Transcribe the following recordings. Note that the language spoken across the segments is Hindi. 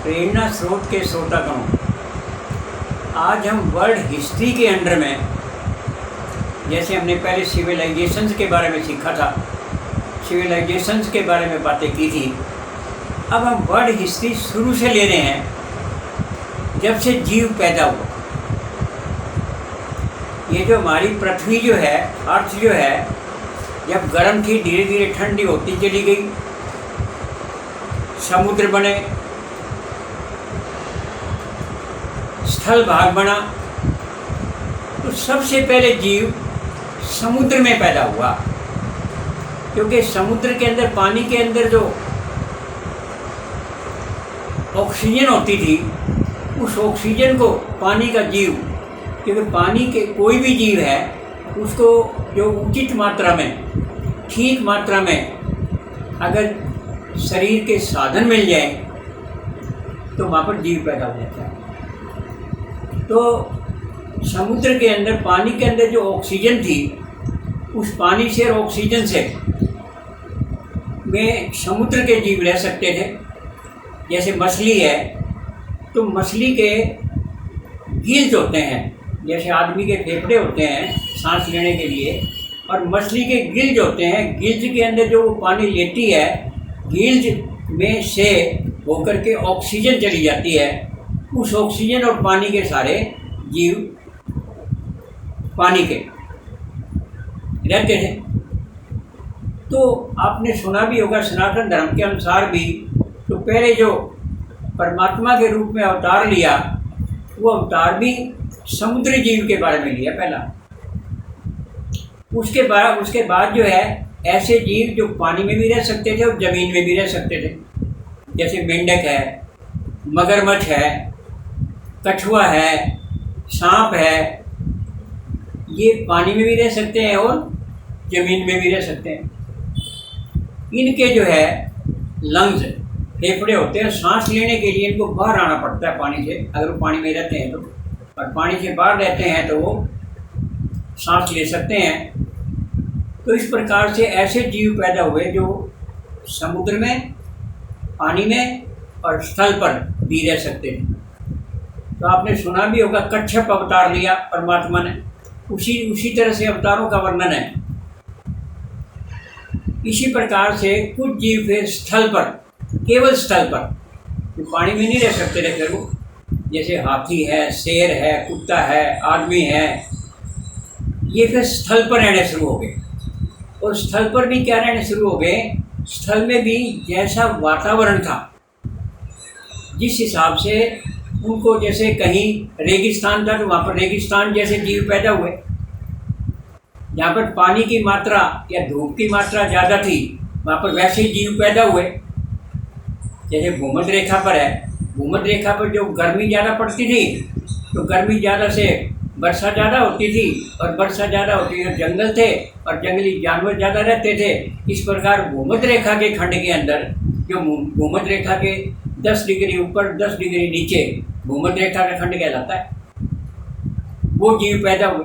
प्रेरणा स्रोत के श्रोतागणों, आज हम वर्ल्ड हिस्ट्री के अंडर में, जैसे हमने पहले सिविलाइजेशंस के बारे में सीखा था, सिविलाइजेशंस के बारे में बातें की थी, अब हम वर्ल्ड हिस्ट्री शुरू से ले रहे हैं जब से जीव पैदा हुआ। ये जो हमारी पृथ्वी जो है, अर्थ जो है, जब गर्म थी धीरे धीरे ठंडी होती चली गई, समुद्र बने, स्थल भाग बना, तो सबसे पहले जीव समुद्र में पैदा हुआ, क्योंकि समुद्र के अंदर, पानी के अंदर जो ऑक्सीजन होती थी, उस ऑक्सीजन को पानी का जीव, क्योंकि पानी के कोई भी जीव है उसको जो उचित मात्रा में, ठीक मात्रा में अगर शरीर के साधन मिल जाए तो वहाँ पर जीव पैदा हो जाता है। तो समुद्र के अंदर, पानी के अंदर जो ऑक्सीजन थी, उस पानी से और ऑक्सीजन से में समुद्र के जीव रह सकते थे। जैसे मछली है, तो मछली के गिल्स होते हैं, जैसे आदमी के फेफड़े होते हैं सांस लेने के लिए, और मछली के गिल्स होते हैं। गिल्स के अंदर जो वो पानी लेती है, गिल्स में से होकर के ऑक्सीजन चली जाती है। उस ऑक्सीजन और पानी के सारे जीव पानी के रहते थे। तो आपने सुना भी होगा, सनातन धर्म के अनुसार भी, तो पहले जो परमात्मा के रूप में अवतार लिया, वो अवतार भी समुद्री जीव के बारे में लिया पहला। उसके बाद जो है, ऐसे जीव जो पानी में भी रह सकते थे और ज़मीन में भी रह सकते थे, जैसे मेंढक है, मगरमच्छ है, कछुआ है, सांप है। ये पानी में भी रह सकते हैं और ज़मीन में भी रह सकते हैं। इनके जो है लंग्स, फेफड़े होते हैं, सांस लेने के लिए इनको बाहर आना पड़ता है पानी से, अगर वो पानी में रहते हैं तो, और पानी से बाहर रहते हैं तो वो सांस ले सकते हैं। तो इस प्रकार से ऐसे जीव पैदा हुए जो समुद्र में, पानी में और स्थल पर भी रह सकते थे। तो आपने सुना भी होगा, कच्छप अवतार लिया परमात्मा ने, उसी तरह से अवतारों का वर्णन है। इसी प्रकार से कुछ जीव फिर स्थल पर, केवल स्थल पर, तो पानी में नहीं रह सकते थे फिर वो, जैसे हाथी है, शेर है, कुत्ता है, आदमी है, ये फिर स्थल पर रहने शुरू हो गए। और स्थल पर भी क्या रहने शुरू हो गए, स्थल में भी जैसा वातावरण था, जिस हिसाब से उनको, जैसे कहीं रेगिस्तान था तो वहाँ पर रेगिस्तान जैसे जीव पैदा हुए। जहाँ पर पानी की मात्रा या धूप की मात्रा ज़्यादा थी, वहाँ पर वैसे ही जीव पैदा हुए। जैसे भूमध्य रेखा पर है, भूमध्य रेखा पर जो गर्मी ज़्यादा पड़ती थी, तो गर्मी ज़्यादा से वर्षा ज़्यादा होती थी, और वर्षा ज़्यादा होती थी, जंगल थे और जंगली जानवर ज़्यादा रहते थे। इस प्रकार भूमध्य रेखा के खंड के अंदर, जो भूमध्य रेखा के 10 डिग्री ऊपर 10 डिग्री नीचे भूमध्य रेखा का खंड कहलाता है, वो जीव पैदा हुए।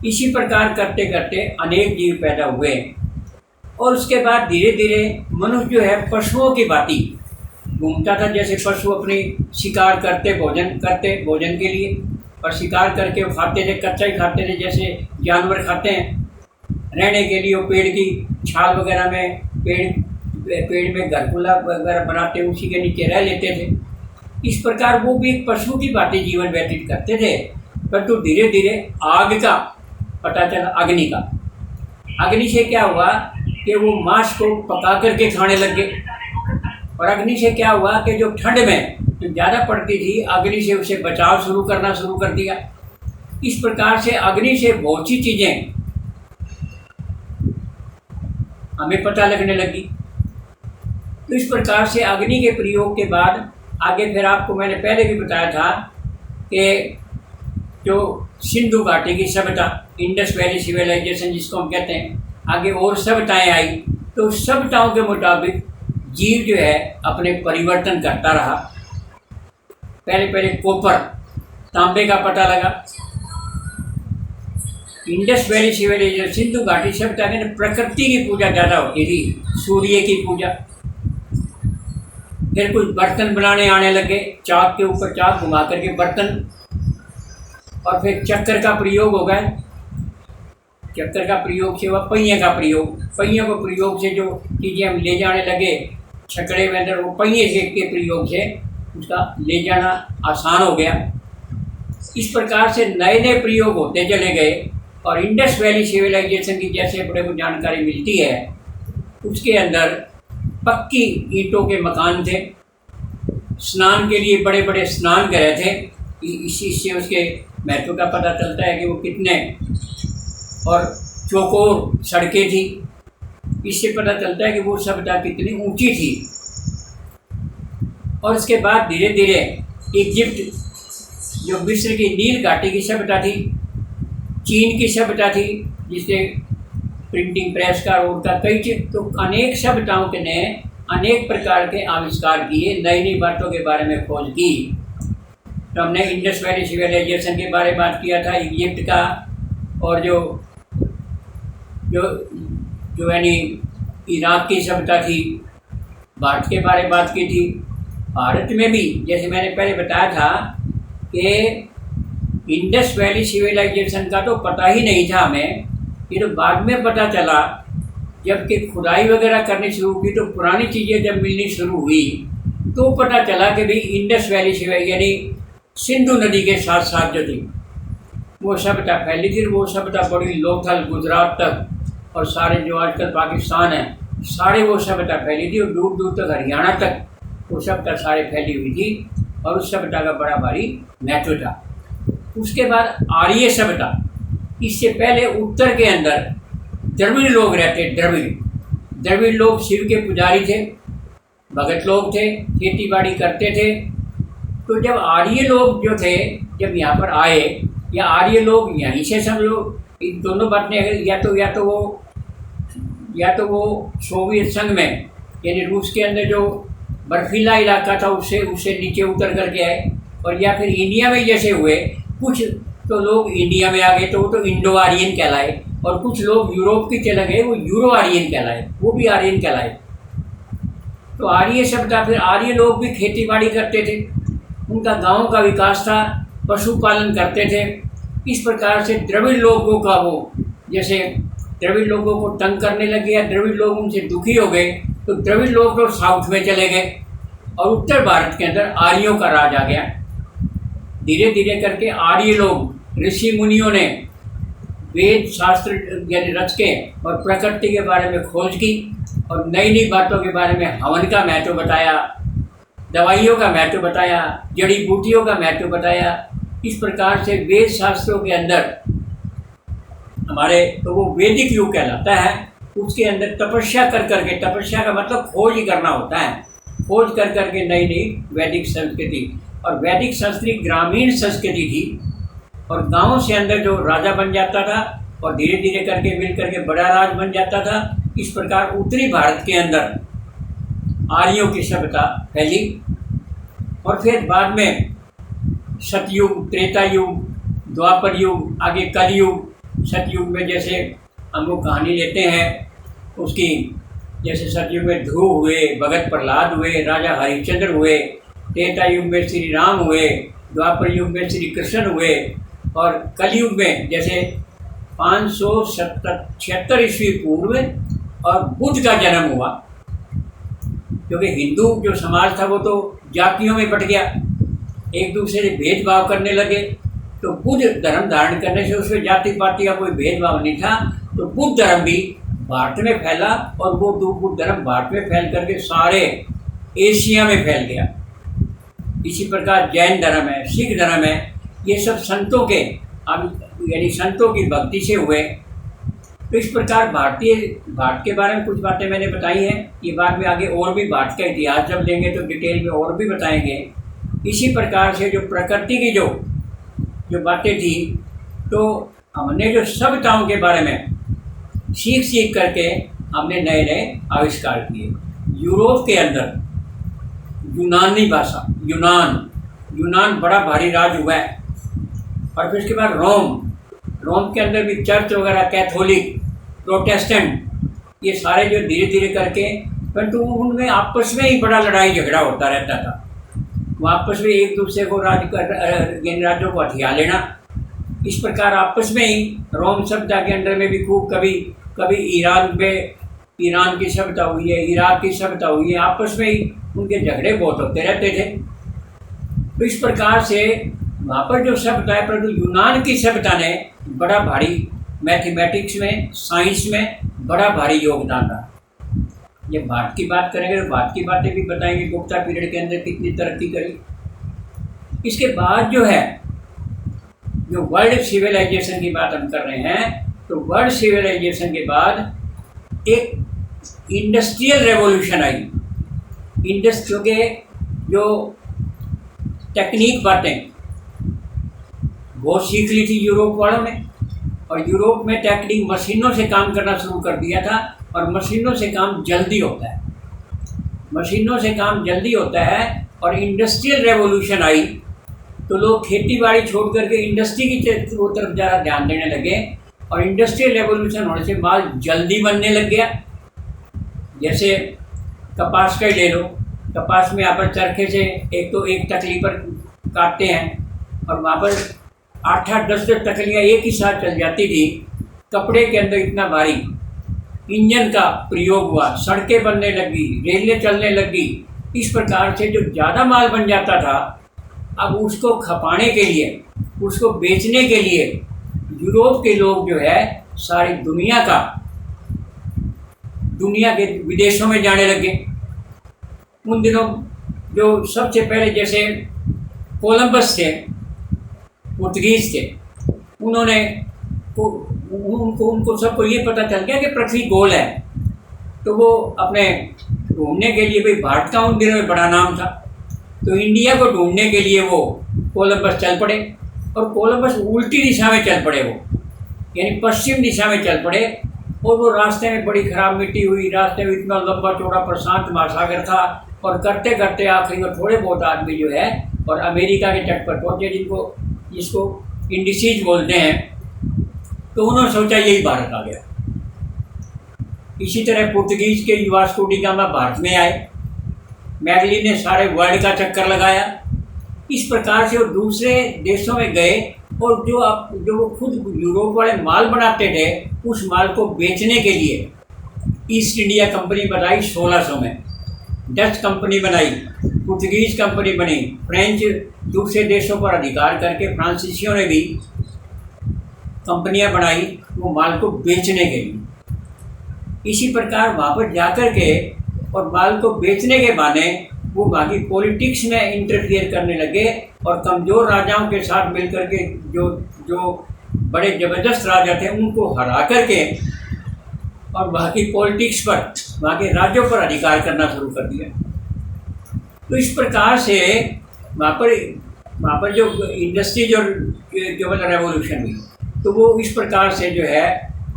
इसी प्रकार करते करते अनेक जीव पैदा हुए, और उसके बाद धीरे धीरे मनुष्य जो है पशुओं की भांति घूमता था। जैसे पशु अपनी शिकार करते भोजन के लिए, और शिकार करके वो खाते थे, कच्चा ही खाते थे, जैसे जानवर खाते हैं। रहने के लिए वो पेड़ की छाल वगैरह में, पेड़ में घरकुला वगैरह बनाते, उसी के नीचे रह लेते थे। इस प्रकार वो भी एक पशु की भांति जीवन व्यतीत करते थे। परंतु धीरे धीरे आग का पता चला, अग्नि का। अग्नि से क्या हुआ कि वो मांस को पका करके खाने लग गए, और अग्नि से क्या हुआ कि जो ठंड में जो ज़्यादा पड़ती थी, अग्नि से उसे बचाव करना शुरू कर दिया। इस प्रकार से अग्नि से बहुत सी चीज़ें हमें पता लगने लगी। तो इस प्रकार से अग्नि के प्रयोग के बाद आगे फिर आपको मैंने पहले भी बताया था कि जो सिंधु घाटी की सभ्यता, इंडस वैली सिविलाइजेशन जिसको हम कहते हैं, आगे और सभ्यताएँ आई। तो सभ्यताओं के मुताबिक जीव जो है अपने परिवर्तन करता रहा। पहले कॉपर, तांबे का पता लगा। इंडस वैली सिविलाइजेशन, सिंधु घाटी सभ्यता में प्रकृति की पूजा ज़्यादा होती थी, सूर्य की पूजा। फिर कुछ बर्तन बनाने आने लगे, चाक के ऊपर चाक घुमा करके बर्तन, और फिर चक्कर का प्रयोग हो गया। चक्कर का प्रयोग से हुआ पहिए का प्रयोग, पहियों के प्रयोग से जो चीज़ें हम ले जाने लगे छकड़े में अंदर, वो पहिए से के प्रयोग से उसका ले जाना आसान हो गया। इस प्रकार से नए नए प्रयोग होते चले गए। और इंडस वैली सिविलाइजेशन की जैसे बड़े को जानकारी मिलती है, उसके अंदर पक्की ईंटों के मकान थे, स्नान के लिए बड़े बड़े स्नान गृह थे। इसी से उसके महत्व का पता चलता है कि वो कितने, और चौकोर सड़कें थी। इससे पता चलता है कि वो सभ्यता कितनी ऊंची थी। और उसके बाद धीरे धीरे इजिप्ट, जो मिस्र की नील घाटी की सभ्यता थी, चीन की सभ्यता थी, जिससे प्रिंटिंग प्रेस का रोड का कई चीज, तो अनेक सभ्यताओं के ने अनेक प्रकार के आविष्कार किए, नई नई बातों के बारे में खोज की। तो हमने इंडस वैली सिविलाइजेशन के बारे में बात किया था, इजिप्ट का, और जो जो जो यानी इराक की सभ्यता थी, भारत के बारे में बात की थी। भारत में भी जैसे मैंने पहले बताया था कि इंडस वैली सिविलाइजेशन का तो पता ही नहीं था हमें, ये तो बाद में पता चला जबकि खुदाई वगैरह करनी शुरू की, तो पुरानी चीज़ें जब मिलनी शुरू हुई तो पता चला कि भाई इंडस वैली सिविलाइजेशन यानी सिंधु नदी के साथ साथ जो थी वो सभ्यता फैली थी। वो सभ्यता बड़ी लोथल गुजरात तक, और सारे जो आजकल पाकिस्तान है, सारे वो सभ्यता फैली थी, और दूर दूर तक हरियाणा तक वो सभ्यता सारे फैली हुई थी, और उस सभ्यता का बड़ा भारी महत्व था। उसके बाद आर्य सभ्यता, इससे पहले उत्तर के अंदर द्रविड़ लोग रहते। द्रविड़ लोग शिव के पुजारी थे, भगत लोग थे, खेती बाड़ी करते थे। तो जब आर्य लोग जो थे जब यहाँ पर आए, या आर्य लोग यहीं से समझो, इन दोनों बातें या तो वो सोवियत संघ में यानी रूस के अंदर जो बर्फीला इलाका था उससे नीचे उतर करके आए, और या फिर इंडिया में जैसे हुए, कुछ तो लोग इंडिया में आ गए तो वो तो इंडो आर्यन कहलाए, और कुछ लोग यूरोप के चले गए, वो यूरो आर्यन कहलाए, वो भी आर्यन कहलाए। तो आर्य सभ्यता, फिर आर्य लोग भी खेती बाड़ी करते थे, उनका गांव का विकास था, पशुपालन करते थे। इस प्रकार से द्रविड़ लोगों का वो, जैसे द्रविड़ लोगों को तंग करने लगे या द्रविड़ लोग उनसे दुखी हो गए, तो द्रविड़ लोग तो साउथ में चले गए, और उत्तर भारत के अंदर आर्यों का राज आ गया। धीरे धीरे करके आर्य लोग, ऋषि मुनियों ने वेद शास्त्र यानी रच के और प्रकृति के बारे में खोज की, और नई नई बातों के बारे में हवन का महत्व बताया, दवाइयों का महत्व बताया, जड़ी बूटियों का महत्व बताया। इस प्रकार से वेद शास्त्रों के अंदर हमारे, तो वो वैदिक युग कहलाता है। उसके अंदर तपस्या कर करके, तपस्या का मतलब खोज ही करना होता है, खोज कर करके नई नई वैदिक संस्कृति, और वैदिक संस्कृति ग्रामीण संस्कृति थी, और गाँव से अंदर जो राजा बन जाता था और धीरे धीरे करके मिल करके बड़ा राज बन जाता था। इस प्रकार उत्तरी भारत के अंदर आर्यों की सभ्यता फैली। और फिर बाद में सतयुग, त्रेता युग, द्वापर युग, आगे कलयुग। सतयुग में जैसे हम लोग कहानी लेते हैं उसकी, जैसे सतयुग में ध्रुव हुए, भगत प्रहलाद हुए, राजा हरिश्चंद्र हुए, त्रेता युग में श्री राम हुए, द्वापर युग में श्री कृष्ण हुए, और कलयुग में जैसे 576 ईस्वी पूर्व और बुद्ध का जन्म हुआ। क्योंकि हिंदू जो समाज था वो तो जातियों में बट गया, एक दूसरे से भेदभाव करने लगे, तो बुद्ध धर्म धारण करने से उसमें जाति पाति का कोई भेदभाव नहीं था। तो बुद्ध धर्म भी भारत में फैला, और वो बुद्ध धर्म भारत में फैल करके सारे एशिया में फैल गया। इसी प्रकार जैन धर्म है, सिख धर्म है, ये सब संतों के यानी संतों की भक्ति से हुए। तो इस प्रकार भारत के बारे में कुछ बातें मैंने बताई हैं। ये बाद में आगे और भी भारत का इतिहास जब लेंगे तो डिटेल में और भी बताएंगे। इसी प्रकार से जो प्रकृति की जो बातें थी, तो हमने जो सभ्यताओं के बारे में सीख करके हमने नए नए आविष्कार किए। यूरोप के अंदर यूनानी भाषा, यूनान बड़ा भारी राज हुआ है। और फिर उसके बाद रोम के अंदर भी चर्च वगैरह, कैथोलिक, प्रोटेस्टेंट, ये सारे जो धीरे धीरे करके परंतु उनमें आपस में ही बड़ा लड़ाई झगड़ा होता रहता था। वो आपस में एक दूसरे को राज्यों को हथिया लेना, इस प्रकार आपस में ही रोम सभ्यता के अंडर में भी खूब कभी कभी ईरान की सभ्यता हुई है, इराक की सभ्यता हुई है, आपस में ही उनके झगड़े बहुत होते रहते थे। तो इस प्रकार से वहाँ पर जो सभ्यता है, परंतु यूनान की सभ्यता ने बड़ा भारी मैथमेटिक्स में, साइंस में बड़ा भारी योगदान रहा। जब भारत की बात करेंगे तो भारत की बातें भी बताएंगे, गुप्ता पीरियड के अंदर कितनी तरक्की करी। इसके बाद जो है, जो वर्ल्ड सिविलाइजेशन की बात हम कर रहे हैं, तो वर्ल्ड सिविलाइजेशन के बाद एक इंडस्ट्रियल रेवोल्यूशन आई। इंडस्ट्री के जो टेक्निक बातें वो सीख ली थी यूरोप वालों ने, और यूरोप में टेक्निक मशीनों से काम करना शुरू कर दिया था, और मशीनों से काम जल्दी होता है, मशीनों से काम जल्दी होता है। और इंडस्ट्रियल रेवोल्यूशन आई तो लोग खेती बाड़ी छोड़ करके इंडस्ट्री की तरफ ज़्यादा ध्यान देने लगे, और इंडस्ट्रियल रेवोल्यूशन होने से माल जल्दी बनने लग गया। जैसे कपास का ही ले लो, कपास में यहाँ पर चरखे से एक तकली पर काटते हैं, और वहाँ पर 8-10 तकलियाँ एक ही साथ चल जाती थी। कपड़े के अंदर इतना भारी इंजन का प्रयोग हुआ, सड़कें बनने लगी, रेलें चलने लगी। इस प्रकार से जो ज़्यादा माल बन जाता था, अब उसको खपाने के लिए, उसको बेचने के लिए यूरोप के लोग जो है सारी दुनिया के विदेशों में जाने लगे। उन दिनों जो सबसे पहले जैसे कोलंबस थे, पुर्तगीज थे, उनको सबको ये पता चल गया कि पृथ्वी गोल है, तो वो अपने ढूंढने के लिए, भाई भारत का उन दिनों में बड़ा नाम था, तो इंडिया को ढूंढने के लिए वो कोलंबस चल पड़े, और कोलंबस उल्टी दिशा में चल पड़े, वो यानी पश्चिम दिशा में चल पड़े। और वो रास्ते में बड़ी खराब मिट्टी हुई, रास्ते में इतना लंबा चौड़ा प्रशांत महासागर था, और करते करते आखिरी में थोड़े बहुत आदमी जो है और अमेरिका के तट पर पहुँचे, जिसको इंडिसीज बोलते हैं। तो उन्होंने सोचा यही भारत आ गया। इसी तरह पुर्तगीज के वास्को डी गामा भारत में आए, मैगली ने सारे वर्ल्ड का चक्कर लगाया। इस प्रकार से वो दूसरे देशों में गए, और जो वो खुद यूरोप वाले माल बनाते थे, उस माल को बेचने के लिए ईस्ट इंडिया कंपनी बनाई 1600 में, डच कंपनी बनाई, पुर्तगीज कंपनी बनी, फ्रेंच दूसरे देशों पर अधिकार करके फ्रांसीसियों ने भी कंपनियां बनाई वो माल को बेचने के लिए। इसी प्रकार वहाँ पर जाकर के और माल को बेचने के बहाने वो बाकी पॉलिटिक्स में इंटरफियर करने लगे, और कमज़ोर राजाओं के साथ मिलकर के जो बड़े ज़बरदस्त राजा थे उनको हरा करके और बाकी पॉलिटिक्स पर, बाकी राज्यों पर अधिकार करना शुरू कर दिया। तो इस प्रकार से वहाँ पर जो इंडस्ट्री जो मतलब रेवोल्यूशन हुई, तो वो इस प्रकार से जो है।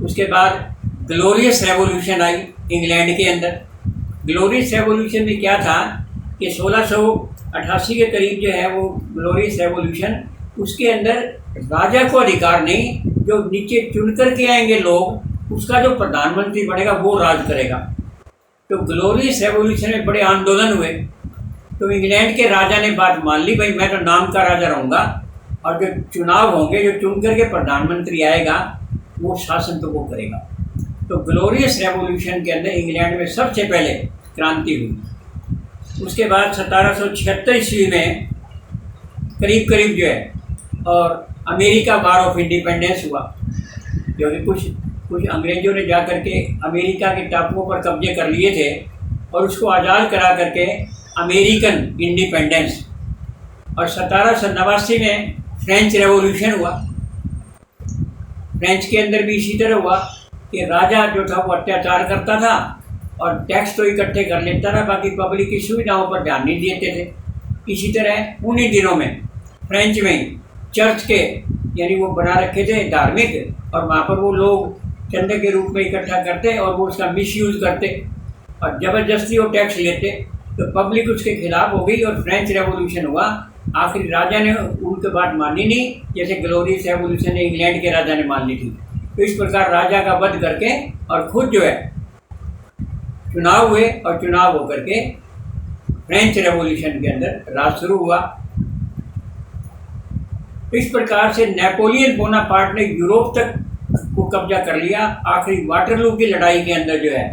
उसके बाद ग्लोरियस रेवोल्यूशन आई इंग्लैंड के अंदर। ग्लोरियस रेवोल्यूशन में क्या था कि 1688 के करीब जो है वो ग्लोरियस रेवोल्यूशन, उसके अंदर राजा को अधिकार नहीं, जो नीचे चुन कर के आएंगे लोग, उसका जो प्रधानमंत्री बनेगा वो राज करेगा। तो ग्लोरियस रेवोल्यूशन में बड़े आंदोलन हुए, तो इंग्लैंड के राजा ने बात मान ली, भाई मैं तो नाम का राजा रहूँगा, और जो चुनाव होंगे, जो चुन करके प्रधानमंत्री आएगा वो शासन तो वो करेगा। तो ग्लोरियस रेवोल्यूशन के अंदर इंग्लैंड में सबसे पहले क्रांति हुई। उसके बाद 1776 ईस्वी में करीब जो है, और अमेरिका वार ऑफ इंडिपेंडेंस हुआ, क्योंकि कुछ अंग्रेजों ने जा करके अमेरिका के टापुओं पर कब्जे कर लिए थे, और उसको आज़ाद करा करके अमेरिकन इंडिपेंडेंस। और 1789 में फ्रेंच रेवोल्यूशन हुआ। फ्रेंच के अंदर भी इसी तरह हुआ कि राजा जो था वो अत्याचार करता था, और टैक्स तो इकट्ठे कर लेता था, बाकी पब्लिक की सुविधाओं पर ध्यान नहीं देते थे। इसी तरह उन्हीं दिनों में फ्रेंच में चर्च के, यानी वो बना रखे थे धार्मिक, और वहाँ पर वो लोग चंदे के रूप में इकट्ठा करते और वो उसका मिसयूज़ करते और ज़बरदस्ती वो टैक्स लेते, तो पब्लिक उसके खिलाफ हो गई और फ्रेंच रेवोल्यूशन हुआ। आखिर राजा ने उनकी बात मानी नहीं, जैसे ग्लोरियस रेवोल्यूशन ने इंग्लैंड के राजा ने मान ली थी। तो इस प्रकार राजा का वध करके और खुद जो है चुनाव हुए और चुनाव होकर के फ्रेंच रेवोल्यूशन के अंदर राज शुरू हुआ। इस प्रकार से नेपोलियन बोनापार्ट ने यूरोप तक को कब्जा कर लिया। आखिरी वाटरलू की लड़ाई के अंदर जो है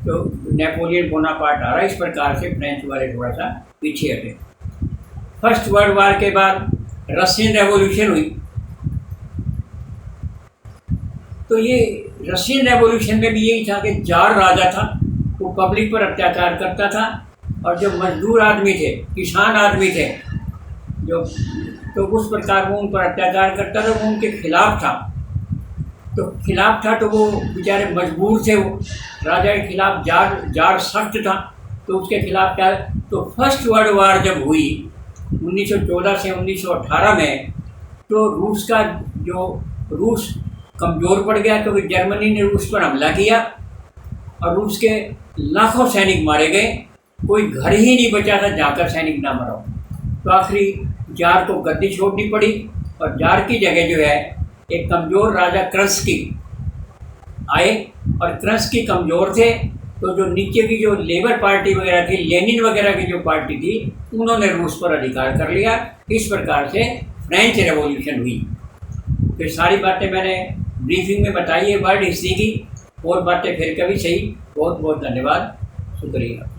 तो नेपोलियन बोनापार्ट आ रहा। इस प्रकार से फ्रेंच वाले थोड़ा सा पीछे हटे। फर्स्ट वर्ल्ड वार के बाद रशियन रेवोल्यूशन हुई। तो ये रशियन रेवोल्यूशन में भी यही था कि जार राजा था, वो पब्लिक पर अत्याचार करता था और जो मजदूर आदमी थे, किसान आदमी थे जो, तो उस प्रकार वो उन पर अत्याचार करता था, वो उनके खिलाफ था। तो वो बेचारे मजबूर थे, वो राजा के खिलाफ जार सख्त था, तो उसके खिलाफ क्या। तो फर्स्ट वर्ल्ड वार जब हुई 1914 से 1918 में, तो रूस कमज़ोर पड़ गया क्योंकि जर्मनी ने रूस पर हमला किया और रूस के लाखों सैनिक मारे गए। कोई घर ही नहीं बचा था जाकर सैनिक ना मरा। तो आखिरी जार को गद्दी छोड़नी पड़ी और जार की जगह जो है एक कमज़ोर राजा क्रन्स्की आए। और क्रन्स्की कमज़ोर थे, तो जो नीचे की जो लेबर पार्टी वगैरह थी, लेनिन वगैरह की जो पार्टी थी, उन्होंने रूस पर अधिकार कर लिया। इस प्रकार से फ्रेंच रेवोल्यूशन हुई। फिर सारी बातें मैंने ब्रीफिंग में बताई है वर्ल्ड हिस्ट्री की, और बातें फिर कभी सही। बहुत बहुत धन्यवाद, शुक्रिया।